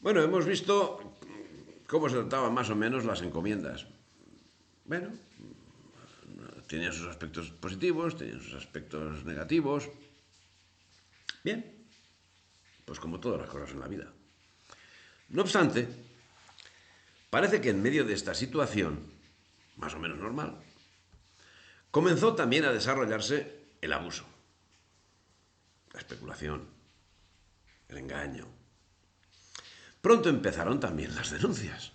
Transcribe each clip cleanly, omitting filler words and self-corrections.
Bueno, hemos visto cómo se trataban más o menos las encomiendas. Bueno, tenían sus aspectos positivos, tenían sus aspectos negativos. Bien, pues como todas las cosas en la vida. No obstante, parece que en medio de esta situación, más o menos normal, comenzó también a desarrollarse el abuso, la especulación, el engaño. Pronto empezaron también las denuncias.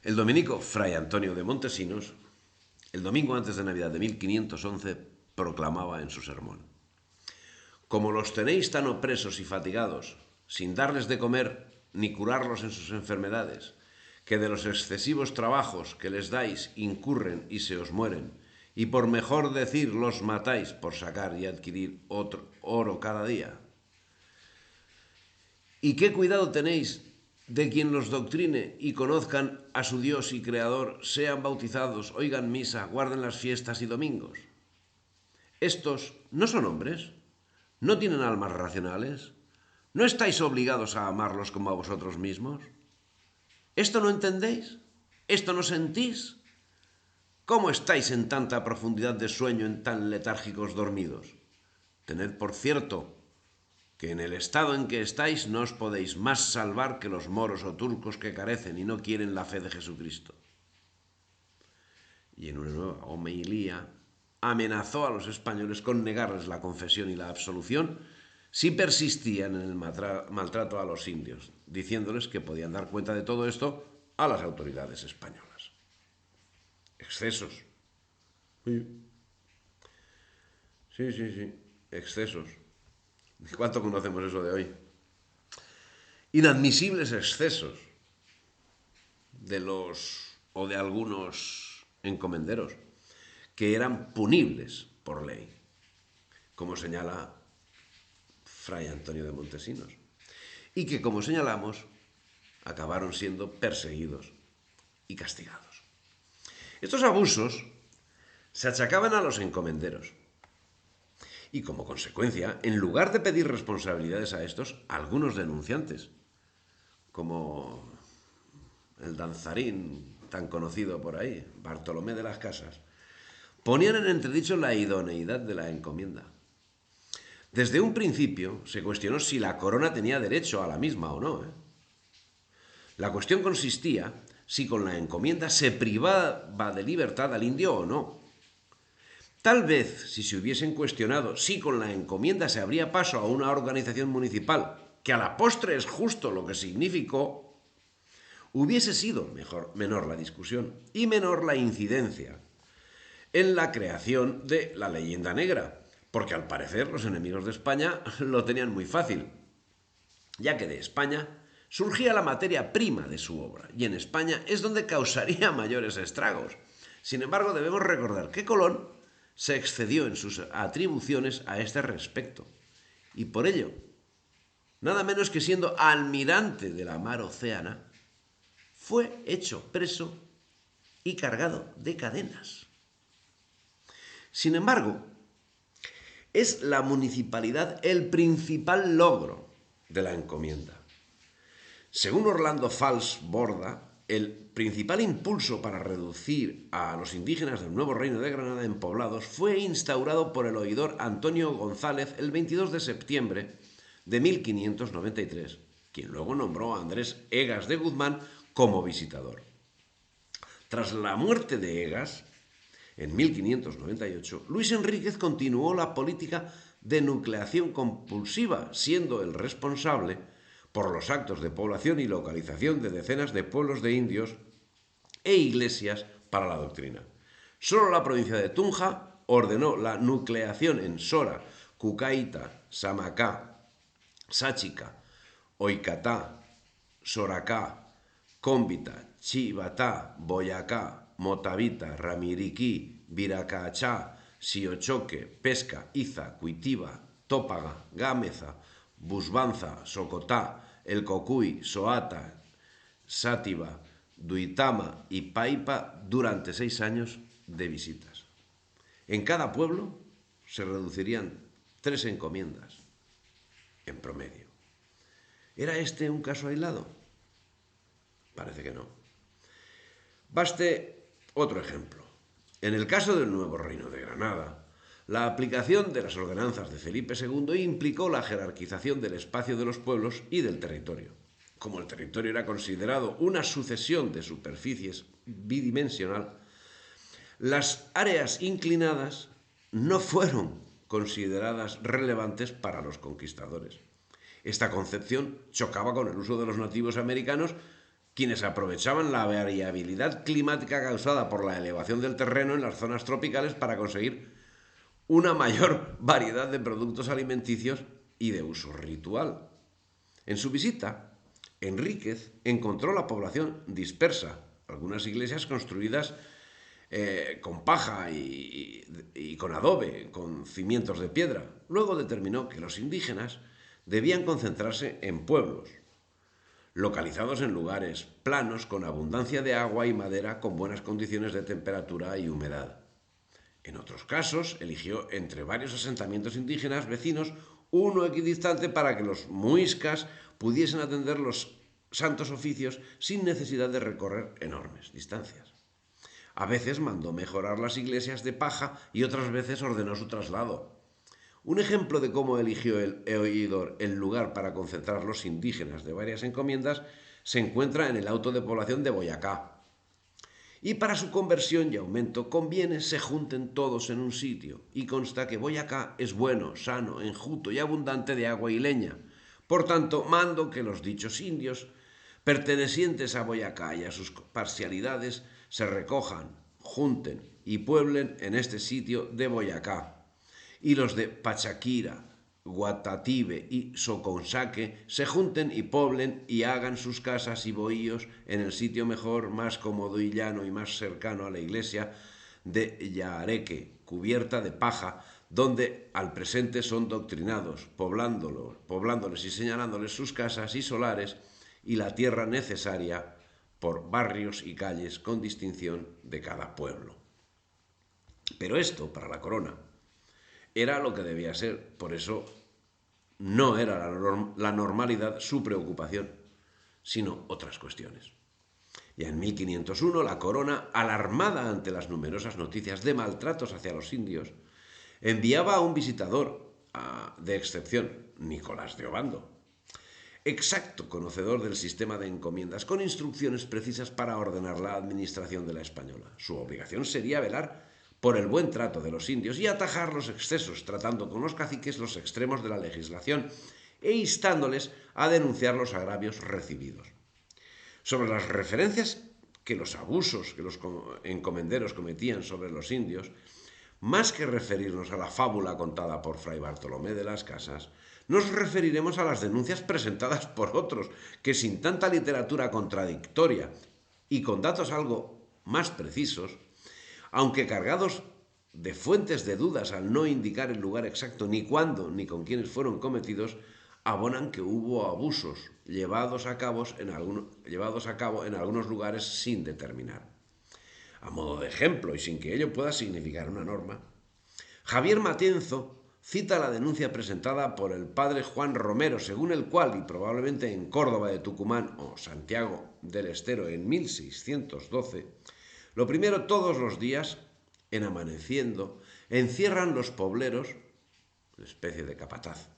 El dominico Fray Antonio de Montesinos, el domingo antes de Navidad de 1511, proclamaba en su sermón: como los tenéis tan opresos y fatigados, sin darles de comer ni curarlos en sus enfermedades, que de los excesivos trabajos que les dais incurren y se os mueren, y por mejor decir los matáis por sacar y adquirir oro cada día. ¿Y qué cuidado tenéis de quien los doctrine y conozcan a su Dios y Creador, sean bautizados, oigan misa, guarden las fiestas y domingos? Estos no son hombres, no tienen almas racionales, ¿no estáis obligados a amarlos como a vosotros mismos? ¿Esto no entendéis? ¿Esto no sentís? ¿Cómo estáis en tanta profundidad de sueño, en tan letárgicos dormidos? Tened por cierto que en el estado en que estáis no os podéis más salvar que los moros o turcos que carecen y no quieren la fe de Jesucristo. Y en una nueva homilía amenazó a los españoles con negarles la confesión y la absolución si persistían en el maltrato a los indios, diciéndoles que podían dar cuenta de todo esto a las autoridades españolas. Excesos. Sí, sí. Excesos. ¿Cuánto conocemos eso de hoy? Inadmisibles excesos de los o de algunos encomenderos que eran punibles por ley, como señala Fray Antonio de Montesinos, y que, como señalamos, acabaron siendo perseguidos y castigados. Estos abusos se achacaban a los encomenderos y, como consecuencia, en lugar de pedir responsabilidades a estos, algunos denunciantes, como el danzarín tan conocido por ahí, Bartolomé de las Casas, ponían en entredicho la idoneidad de la encomienda. Desde un principio se cuestionó si la corona tenía derecho a la misma o no. La cuestión consistía si con la encomienda se privaba de libertad al indio o no. Tal vez, si se hubiesen cuestionado si con la encomienda se abría paso a una organización municipal, que a la postre es justo lo que significó, hubiese sido menor la discusión y menor la incidencia en la creación de la leyenda negra, porque al parecer los enemigos de España lo tenían muy fácil, ya que de España surgía la materia prima de su obra, y en España es donde causaría mayores estragos. Sin embargo, debemos recordar que Colón se excedió en sus atribuciones a este respecto, y por ello, nada menos que siendo almirante de la mar Océana, fue hecho preso y cargado de cadenas. Sin embargo, es la municipalidad el principal logro de la encomienda. Según Orlando Fals Borda, el principal impulso para reducir a los indígenas del nuevo reino de Granada en poblados fue instaurado por el oidor Antonio González el 22 de septiembre de 1593, quien luego nombró a Andrés Egas de Guzmán como visitador. Tras la muerte de Egas, en 1598, Luis Enríquez continuó la política de nucleación compulsiva, siendo el responsable por los actos de población y localización de decenas de pueblos de indios e iglesias para la doctrina. Solo la provincia de Tunja ordenó la nucleación en Sora, Cucaita, Samacá, Sáchica, Oicatá, Soracá, Cómbita, Chivatá, Boyacá, Motavita, Ramiriquí, Viracaachá, Siochoque, Pesca, Iza, Cuitiva, Tópaga, Gámeza, Busbanza, Socotá, El Cocuy, Soata, Sátiva, Duitama y Paipa durante 6 años de visitas. En cada pueblo se reducirían 3 encomiendas, en promedio. ¿Era este un caso aislado? Parece que no. Baste otro ejemplo. En el caso del nuevo Reino de Granada, la aplicación de las ordenanzas de Felipe II implicó la jerarquización del espacio de los pueblos y del territorio. Como el territorio era considerado una sucesión de superficies bidimensional, las áreas inclinadas no fueron consideradas relevantes para los conquistadores. Esta concepción chocaba con el uso de los nativos americanos, quienes aprovechaban la variabilidad climática causada por la elevación del terreno en las zonas tropicales para conseguir una mayor variedad de productos alimenticios y de uso ritual. En su visita, Enríquez encontró la población dispersa, algunas iglesias construidas con paja y con adobe, con cimientos de piedra. Luego determinó que los indígenas debían concentrarse en pueblos, localizados en lugares planos con abundancia de agua y madera con buenas condiciones de temperatura y humedad. En otros casos, eligió entre varios asentamientos indígenas vecinos uno equidistante para que los muiscas pudiesen atender los santos oficios sin necesidad de recorrer enormes distancias. A veces mandó mejorar las iglesias de paja y otras veces ordenó su traslado. Un ejemplo de cómo eligió el oidor el lugar para concentrar los indígenas de varias encomiendas se encuentra en el auto de población de Boyacá. Y para su conversión y aumento conviene se junten todos en un sitio, y consta que Boyacá es bueno, sano, enjuto y abundante de agua y leña. Por tanto, mando que los dichos indios, pertenecientes a Boyacá y a sus parcialidades, se recojan, junten y pueblen en este sitio de Boyacá. Y los de Pachaquira, Guatatibe y Soconsaque se junten y poblen y hagan sus casas y bohíos en el sitio mejor, más cómodo y llano y más cercano a la iglesia de Yahareque, cubierta de paja, donde al presente son doctrinados, poblándoles y señalándoles sus casas y solares y la tierra necesaria por barrios y calles con distinción de cada pueblo. Pero esto, para la corona, era lo que debía ser, por eso no era la normalidad su preocupación, sino otras cuestiones. Ya en 1501 la corona, alarmada ante las numerosas noticias de maltratos hacia los indios, enviaba a un visitador de excepción, Nicolás de Obando, exacto conocedor del sistema de encomiendas, con instrucciones precisas para ordenar la administración de la española. Su obligación sería velar por el buen trato de los indios y atajar los excesos, tratando con los caciques los extremos de la legislación e instándoles a denunciar los agravios recibidos. Sobre las referencias que los abusos que los encomenderos cometían sobre los indios, más que referirnos a la fábula contada por Fray Bartolomé de las Casas, nos referiremos a las denuncias presentadas por otros que, sin tanta literatura contradictoria y con datos algo más precisos, aunque cargados de fuentes de dudas al no indicar el lugar exacto ni cuándo ni con quiénes fueron cometidos, abonan que hubo abusos llevados a cabo en algunos lugares sin determinar. A modo de ejemplo, y sin que ello pueda significar una norma, Javier Matienzo cita la denuncia presentada por el padre Juan Romero, según el cual, y probablemente en Córdoba de Tucumán o Santiago del Estero en 1612, lo primero todos los días, en amaneciendo, encierran los pobleros, una especie de capataz,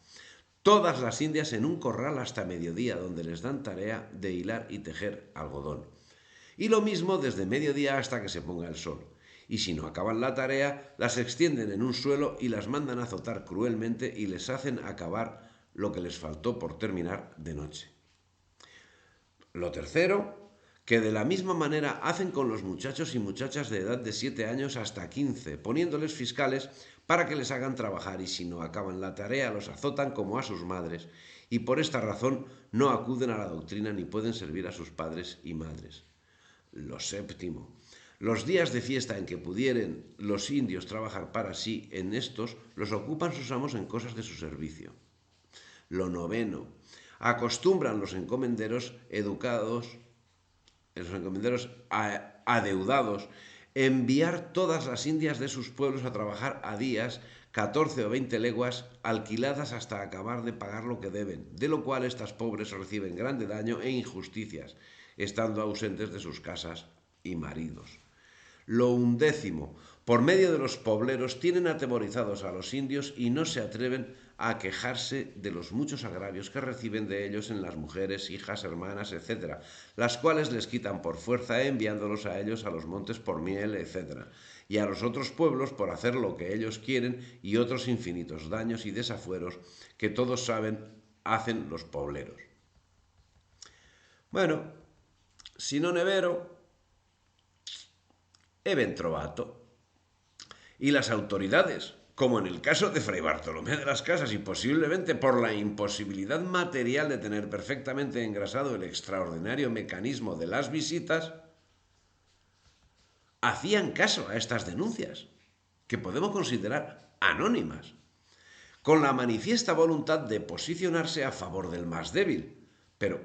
todas las indias en un corral hasta mediodía, donde les dan tarea de hilar y tejer algodón. Y lo mismo desde mediodía hasta que se ponga el sol. Y si no acaban la tarea, las extienden en un suelo y las mandan a azotar cruelmente y les hacen acabar lo que les faltó por terminar de noche. Lo tercero, que de la misma manera hacen con los muchachos y muchachas de edad de 7 años hasta 15, poniéndoles fiscales para que les hagan trabajar, y si no acaban la tarea los azotan como a sus madres, y por esta razón no acuden a la doctrina ni pueden servir a sus padres y madres. Lo séptimo, los días de fiesta en que pudieren los indios trabajar para sí, en estos los ocupan sus amos en cosas de su servicio. Lo noveno, acostumbran los encomenderos adeudados, enviar todas las indias de sus pueblos a trabajar a días 14 o 20 leguas alquiladas hasta acabar de pagar lo que deben, de lo cual estas pobres reciben grande daño e injusticias, estando ausentes de sus casas y maridos. Lo 11, por medio de los pobleros tienen atemorizados a los indios y no se atreven a quejarse de los muchos agravios que reciben de ellos en las mujeres, hijas, hermanas, etc., las cuales les quitan por fuerza enviándolos a ellos a los montes por miel, etc., y a los otros pueblos por hacer lo que ellos quieren y otros infinitos daños y desafueros que todos saben hacen los pobleros. Bueno, si non è vero, è ben trovato. Y las autoridades, como en el caso de Fray Bartolomé de las Casas y posiblemente por la imposibilidad material de tener perfectamente engrasado el extraordinario mecanismo de las visitas, hacían caso a estas denuncias, que podemos considerar anónimas, con la manifiesta voluntad de posicionarse a favor del más débil. Pero,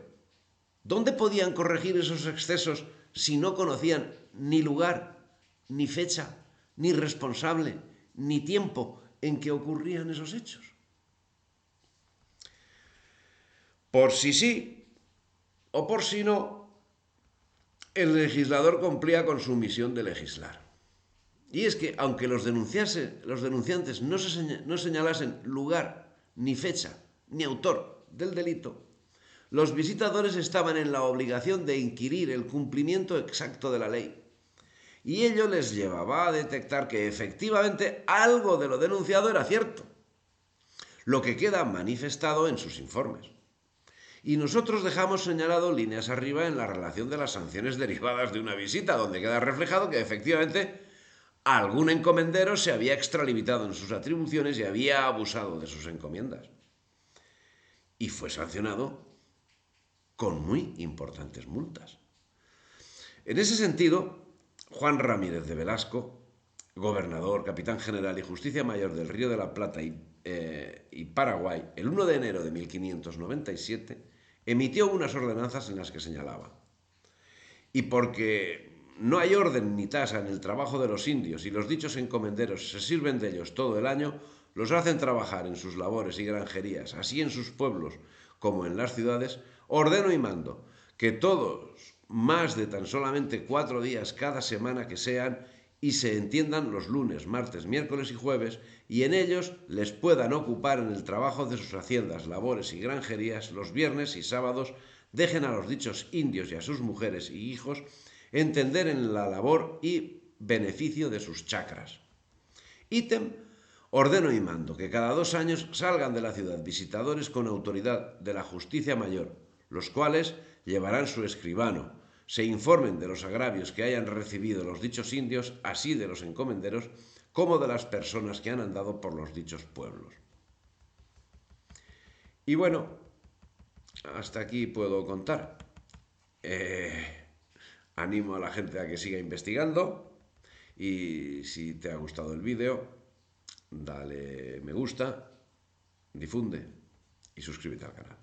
¿dónde podían corregir esos excesos si no conocían ni lugar, ni fecha, ni responsable, ni tiempo en que ocurrían esos hechos? Por si sí o por si no, el legislador cumplía con su misión de legislar. Y es que, aunque los denunciantes no señalasen lugar, ni fecha, ni autor del delito, los visitadores estaban en la obligación de inquirir el cumplimiento exacto de la ley. Y ello les llevaba a detectar que efectivamente algo de lo denunciado era cierto, lo que queda manifestado en sus informes. Y nosotros dejamos señalado líneas arriba en la relación de las sanciones derivadas de una visita, donde queda reflejado que efectivamente algún encomendero se había extralimitado en sus atribuciones y había abusado de sus encomiendas. Y fue sancionado con muy importantes multas. En ese sentido, Juan Ramírez de Velasco, gobernador, capitán general y justicia mayor del Río de la Plata y Paraguay, el 1 de enero de 1597, emitió unas ordenanzas en las que señalaba: y porque no hay orden ni tasa en el trabajo de los indios y los dichos encomenderos se sirven de ellos todo el año, los hacen trabajar en sus labores y granjerías, así en sus pueblos como en las ciudades, ordeno y mando que todos, más de tan solamente 4 días cada semana que sean, y se entiendan los lunes, martes, miércoles y jueves, y en ellos les puedan ocupar en el trabajo de sus haciendas, labores y granjerías los viernes y sábados, dejen a los dichos indios y a sus mujeres y hijos entender en la labor y beneficio de sus chacras. Ítem, ordeno y mando que cada 2 años salgan de la ciudad visitadores con autoridad de la justicia mayor, los cuales llevarán su escribano, se informen de los agravios que hayan recibido los dichos indios, así de los encomenderos, como de las personas que han andado por los dichos pueblos. Y bueno, hasta aquí puedo contar. Animo a la gente a que siga investigando y si te ha gustado el vídeo, dale me gusta, difunde y suscríbete al canal.